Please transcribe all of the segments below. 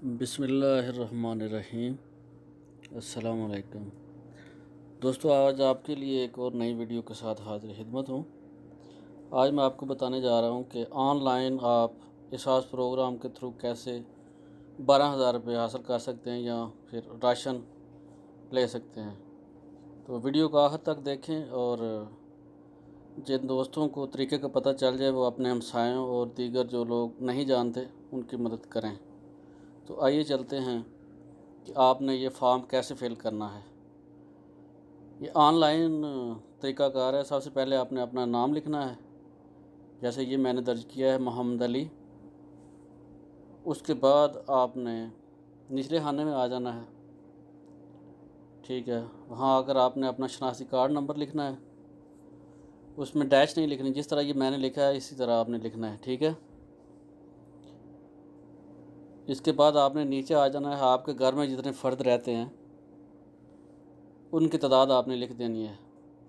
बिस्मिल्लाहिर्रहमानिर्रहीम। अस्सलाम वालेकुम दोस्तों, आज आपके लिए एक और नई वीडियो के साथ हाज़िर खिदमत हूँ। आज मैं आपको बताने जा रहा हूँ कि ऑनलाइन आप एहसास प्रोग्राम के थ्रू कैसे 12,000 रुपये हासिल कर सकते हैं या फिर राशन ले सकते हैं। तो वीडियो को आखिर तक देखें और जिन दोस्तों को तरीके का पता चल जाए वो अपने हमसायों और दीगर जो लोग नहीं जानते उनकी मदद करें। तो आइए चलते हैं कि आपने ये फॉर्म कैसे फिल करना है। ये ऑनलाइन तरीक़ाकार है। सबसे पहले आपने अपना नाम लिखना है, जैसे ये मैंने दर्ज किया है मोहम्मद अली। उसके बाद आपने निचले खाने में आ जाना है, ठीक है। वहाँ आकर आपने अपना शनाख्ती कार्ड नंबर लिखना है, उसमें डैश नहीं लिखनी, जिस तरह ये मैंने लिखा है इसी तरह आपने लिखना है, ठीक है। इसके बाद आपने नीचे आ जाना है। आपके घर में जितने फ़र्द रहते हैं उनकी तादाद आपने लिख देनी है।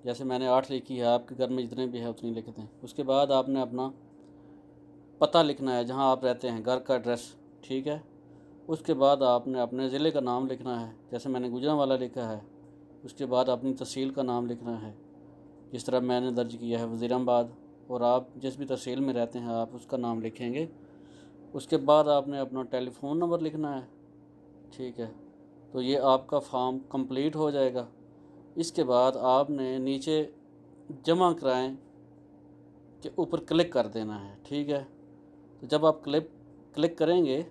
जैसे मैंने 8 लिखी है, आपके घर में जितने भी है उतनी लिख दें। उसके बाद आपने अपना पता लिखना है, जहां आप रहते हैं, घर का एड्रेस, ठीक है। उसके बाद आपने अपने ज़िले का नाम लिखना है, जैसे मैंने गुजरांवाला लिखा है। उसके बाद अपनी तहसील का नाम लिखना है, जिस तरह मैंने दर्ज किया है वज़ीराबाद। और आप जिस भी तहसील में रहते हैं आप उसका नाम लिखेंगे। उसके बाद आपने अपना टेलीफ़ोन नंबर लिखना है, ठीक है। तो ये आपका फॉर्म कंप्लीट हो जाएगा। इसके बाद आपने नीचे जमा कराएं के ऊपर क्लिक कर देना है, ठीक है। तो जब आप क्लिक करेंगे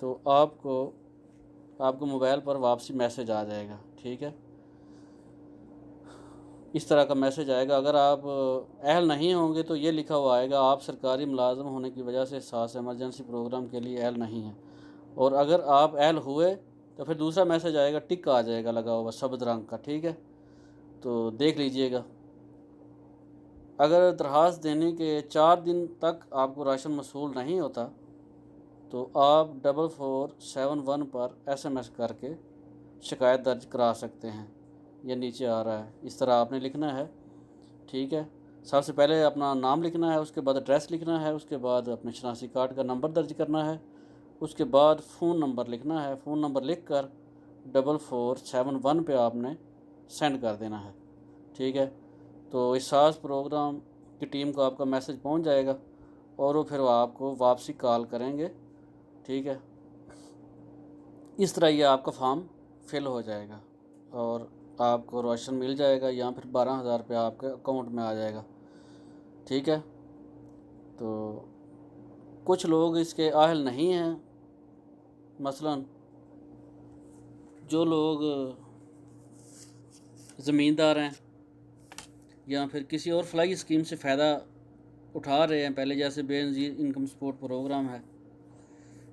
तो आपको मोबाइल पर वापसी मैसेज आ जाएगा, ठीक है। इस तरह का मैसेज आएगा। अगर आप अहल नहीं होंगे तो ये लिखा हुआ आएगा, आप सरकारी मुलाजम होने की वजह से साथ एमरजेंसी प्रोग्राम के लिए अहल नहीं हैं। और अगर आप अहल हुए तो फिर दूसरा मैसेज आएगा, टिक आ जाएगा लगा हुआ सब्ज़ रंग का, ठीक है। तो देख लीजिएगा। अगर दरख्वास्त देने के 4 दिन तक आपको राशन मसूल नहीं होता तो आप 4471 पर SMS करके शिकायत दर्ज करा सकते हैं। ये नीचे आ रहा है, इस तरह आपने लिखना है, ठीक है। सबसे पहले अपना नाम लिखना है, उसके बाद एड्रेस लिखना है, उसके बाद अपने शनाख्ती कार्ड का नंबर दर्ज करना है, उसके बाद फ़ोन नंबर लिखना है। फ़ोन नंबर लिख कर 4471 पे आपने सेंड कर देना है, ठीक है। तो एहसास प्रोग्राम की टीम को आपका मैसेज पहुंच जाएगा और वो फिर आपको वापसी कॉल करेंगे, ठीक है। इस तरह ये आपका फॉर्म फिल हो जाएगा और आपको राशन मिल जाएगा, या फिर 12,000 रुपये आपके अकाउंट में आ जाएगा, ठीक है। तो कुछ लोग इसके अहल नहीं हैं, मसलन जो लोग ज़मींदार हैं या फिर किसी और फ्लाई स्कीम से फ़ायदा उठा रहे हैं, पहले जैसे बेनज़ीर इनकम सपोर्ट प्रोग्राम है,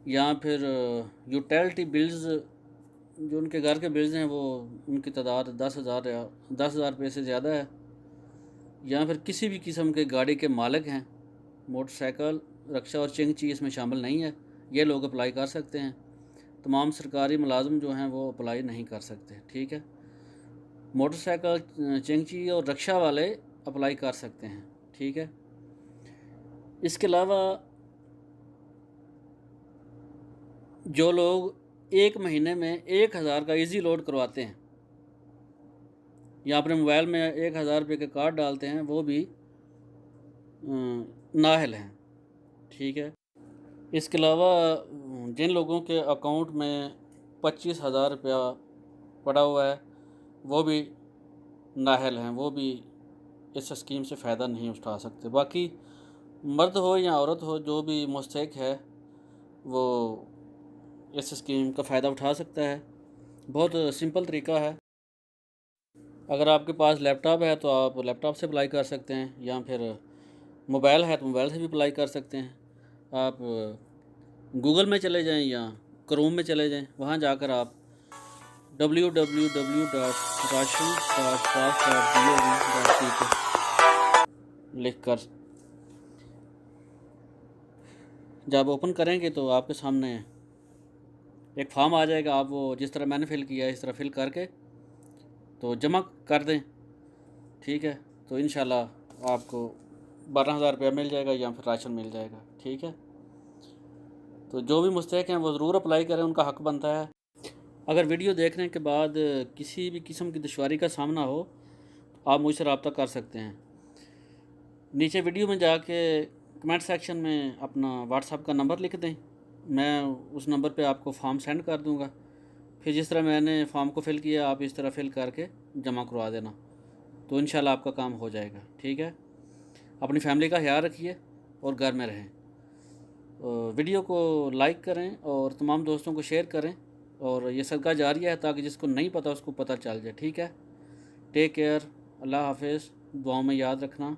या फिर यूटिलिटी बिल्स, जो उनके घर के बिल्स हैं वो उनकी तादाद 10,000 रुपये से ज़्यादा है, या फिर किसी भी किस्म के गाड़ी के मालिक हैं, मोटरसाइकिल, रक्षा और चिंगची इसमें शामिल नहीं है, ये लोग अप्लाई कर सकते हैं। तमाम सरकारी मुलाजिम जो हैं वो अप्लाई नहीं कर सकते, ठीक है। मोटरसाइकिल, चिंगची और रक्षा वाले अप्लाई कर सकते हैं, ठीक है। इसके अलावा जो लोग एक महीने में 1,000 का इजी लोड करवाते हैं या अपने मोबाइल में 1,000 रुपये के कार्ड डालते हैं, वो भी नाअहल हैं, ठीक है। इसके अलावा जिन लोगों के अकाउंट में 25,000 रुपया पड़ा हुआ है वो भी नाअहल हैं, वो भी इस स्कीम से फ़ायदा नहीं उठा सकते। बाकी मर्द हो या औरत हो, जो भी मुस्तहिक है वो इस स्कीम का फ़ायदा उठा सकता है। बहुत सिंपल तरीका है। अगर आपके पास लैपटॉप है तो आप लैपटॉप से अप्लाई कर सकते हैं, या फिर मोबाइल है तो मोबाइल से भी अप्लाई कर सकते हैं। आप गूगल में चले जाएं या क्रोम में चले जाएं, वहाँ जाकर आप www.ration.pass.gov.in लिख कर जब ओपन करेंगे तो आपके सामने एक फॉर्म आ जाएगा। आप वो जिस तरह मैंने फ़िल किया है इस तरह फ़िल करके तो जमा कर दें, ठीक है। तो इंशाल्लाह आपको 12,000 रुपया मिल जाएगा या फिर राशन मिल जाएगा, ठीक है। तो जो भी मुस्तहिक हैं वो ज़रूर अप्लाई करें, उनका हक़ बनता है। अगर वीडियो देखने के बाद किसी भी किस्म की दुश्वारी का सामना हो, आप मुझसे रब्ता कर सकते हैं। नीचे वीडियो में जाके कमेंट सेक्शन में अपना व्हाट्सएप का नंबर लिख दें, मैं उस नंबर पे आपको फॉर्म सेंड कर दूंगा। फिर जिस तरह मैंने फॉर्म को फ़िल किया, आप इस तरह फ़िल करके जमा करवा देना, तो इंशाल्लाह आपका काम हो जाएगा। ठीक है, अपनी फैमिली का ख्याल रखिए और घर में रहें। वीडियो को लाइक करें और तमाम दोस्तों को शेयर करें, और ये सदका जारिया है ताकि जिसको नहीं पता उसको पता चल जाए। ठीक है, टेक केयर, अल्लाह हाफिज़, दुआओं में याद रखना।